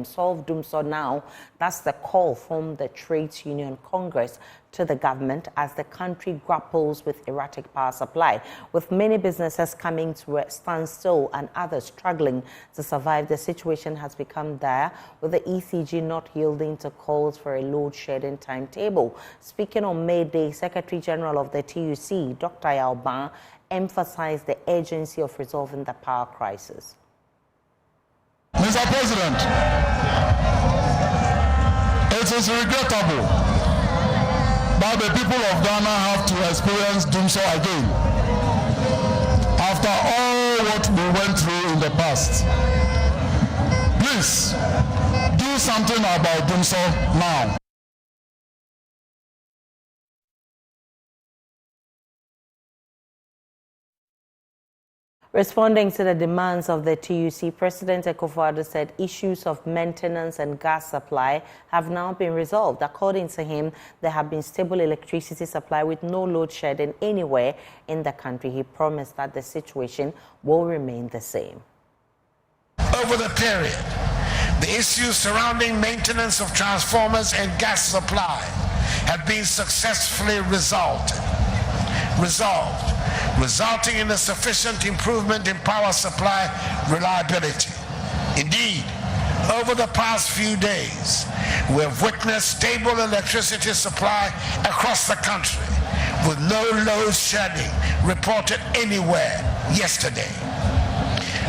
Solve Dumsor now. That's the call from the Trades Union Congress to the government as the country grapples with erratic power supply, with many businesses coming to a standstill and others struggling to survive. The situation has become dire, with the ECG not yielding to calls for a load shedding timetable. Speaking on May Day, Secretary General of the TUC, Dr. Yalban, emphasized the urgency of resolving the power crisis. Mr. President, it is regrettable that the people of Ghana have to experience Dumsor again after all what we went through in the past. Please, do something about Dumsor now. Responding to the demands of the TUC, President Akufo-Addo said issues of maintenance and gas supply have now been resolved. According to him, there have been stable electricity supply with no load shedding anywhere in the country. He promised that the situation will remain the same. Over the period, the issues surrounding maintenance of transformers and gas supply have been successfully resolved, resulting in a sufficient improvement in power supply reliability. Indeed, over the past few days, we have witnessed stable electricity supply across the country, with no load shedding reported anywhere yesterday.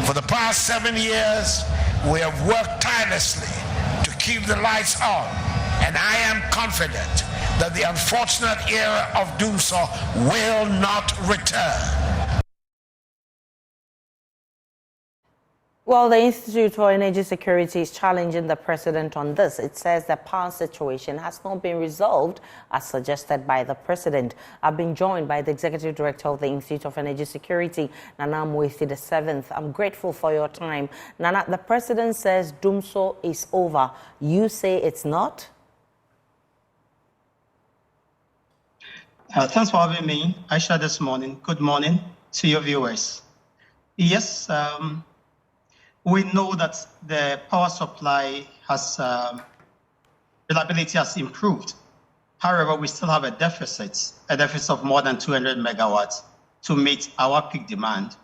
For the past 7 years, we have worked tirelessly to keep the lights on, and I am confident that the unfortunate era of Dumsor will not return. Well, the Institute for Energy Security is challenging the president on this. It says the power situation has not been resolved as suggested by the president. I've been joined by the executive director of the Institute of Energy Security, Nana Moethi VII. I'm grateful for your time. Nana, the president says Dumsor is over. You say it's not? Thanks for having me, Aisha, this morning. Good morning to your viewers. Yes, we know that the power supply has, reliability has improved. However, we still have a deficit of more than 200 megawatts to meet our peak demand.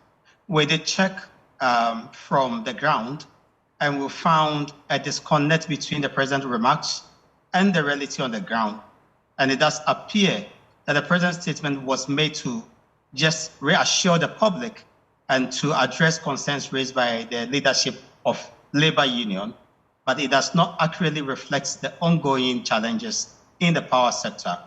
We did check from the ground, and we found a disconnect between the president's remarks and the reality on the ground. And it does appear that the president's statement was made to just reassure the public and to address concerns raised by the leadership of labor union, but it does not accurately reflect the ongoing challenges in the power sector.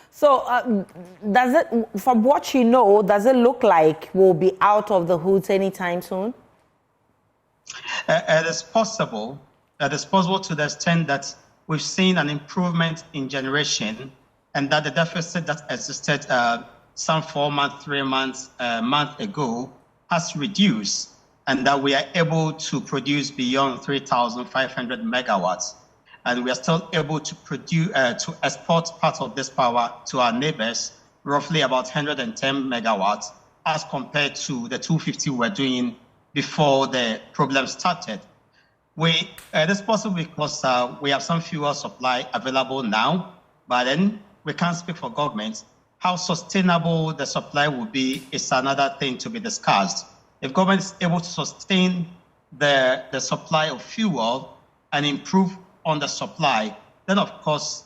So does it, from what you know, does it look like we'll be out of the hoods anytime soon? It is possible. It is possible to the extent that we've seen an improvement in generation, and that the deficit that existed some 4 months, 3 months, a month ago has reduced, and that we are able to produce beyond 3,500 megawatts. And we are still able to produce, to export part of this power to our neighbors, roughly about 110 megawatts, as compared to the 250 we were doing before the problem started. It is possible because we have some fuel supply available now, but then we can't speak for government. How sustainable the supply will be is another thing to be discussed. If government is able to sustain the supply of fuel and improve on the supply, then of course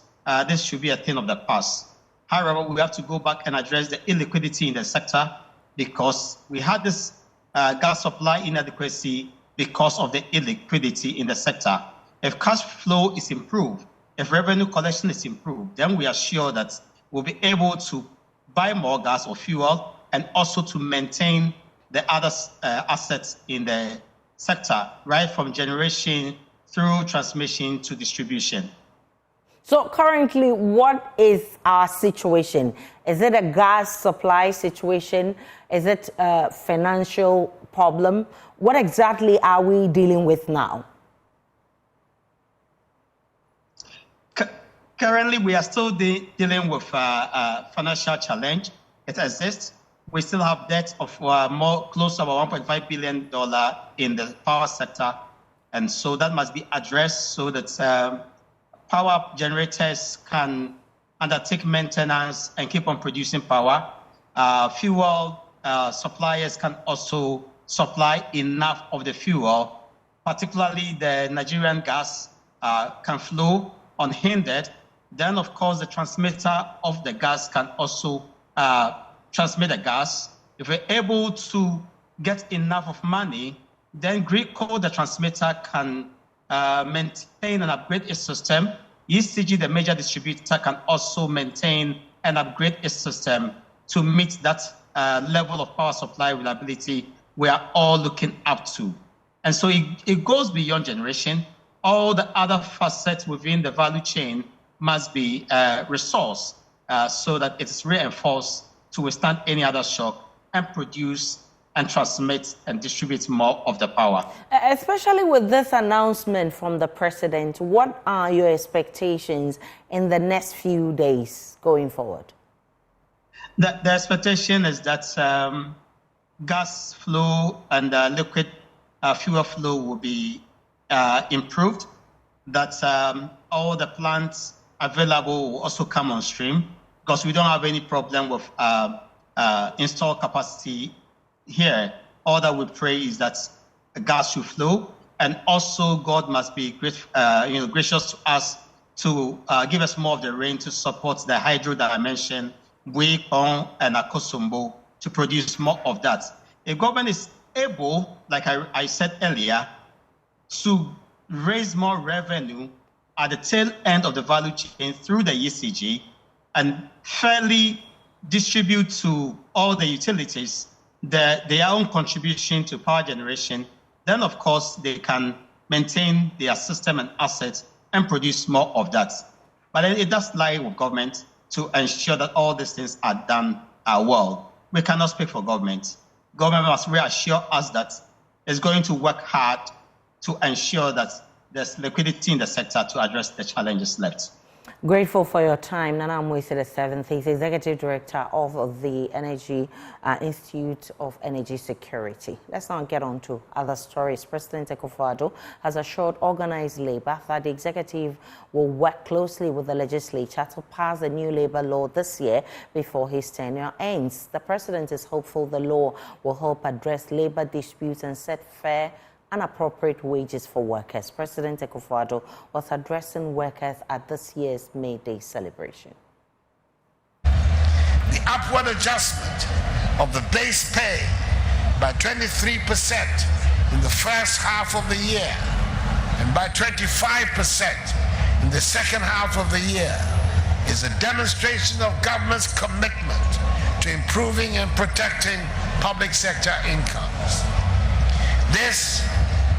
this should be a thing of the past. However, we have to go back and address the illiquidity in the sector, because we had this gas supply inadequacy because of the illiquidity in the sector. If cash flow is improved, if revenue collection is improved, then we are sure that we'll be able to buy more gas or fuel and also to maintain the other assets in the sector, right from generation through transmission to distribution. So currently, what is our situation? Is it a gas supply situation? Is it a financial problem? What exactly are we dealing with now? Currently, we are still dealing with a financial challenge. It exists. we still have debt of more close to about $1.5 billion in the power sector. And so that must be addressed so that power generators can undertake maintenance and keep on producing power. Fuel suppliers can also supply enough of the fuel, particularly the Nigerian gas can flow unhindered. Then, of course, the transmitter of the gas can also transmit the gas. If we're able to get enough of money, then GridCo, the transmitter, can maintain and upgrade its system. ECG, the major distributor, can also maintain and upgrade its system to meet that level of power supply reliability we are all looking up to. And so it goes beyond generation. All the other facets within the value chain must be resourced so that it's reinforced to withstand any other shock and produce and transmit and distribute more of the power. Especially with this announcement from the president, what are your expectations in the next few days going forward? The expectation is that gas flow and liquid fuel flow will be improved, that all the plants available will also come on stream, because we don't have any problem with install capacity here. All that we pray is that gas should flow, and also God must be gracious to us to give us more of the rain to support the hydro that I mentioned, Buikon and Akosombo, to produce more of that. If government is able, like I said earlier, to raise more revenue at the tail end of the value chain through the ECG and fairly distribute to all the utilities their own contribution to power generation, then of course they can maintain their system and assets and produce more of that. But it does lie with government to ensure that all these things are done well. We cannot speak for government. Government must reassure us that it's going to work hard to ensure that there's liquidity in the sector to address the challenges left. Grateful for your time. Nana Amoise VII is Executive Director of the Energy Institute of Energy Security. Let's now get on to other stories. President Akufo-Addo has assured organized labor that the executive will work closely with the legislature to pass a new labor law this year before his tenure ends. The president is hopeful the law will help address labor disputes and set fair and appropriate wages for workers. President Akufo-Addo was addressing workers at this year's May Day celebration. The upward adjustment of the base pay by 23% in the first half of the year and by 25% in the second half of the year is a demonstration of government's commitment to improving and protecting public sector incomes. This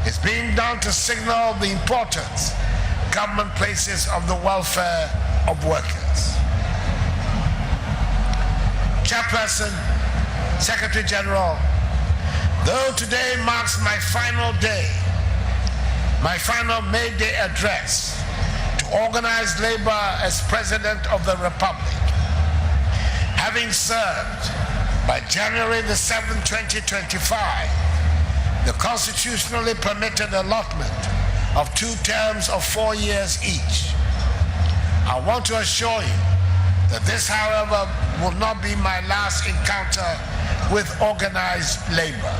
is being done to signal the importance government places on the welfare of workers. Chairperson, Secretary General, though today marks my final day, my final May Day address to organize labor as President of the Republic, having served by January the 7th, 2025, the constitutionally permitted allotment of 2 terms of 4 years each. I want to assure you that this, however, will not be my last encounter with organized labor.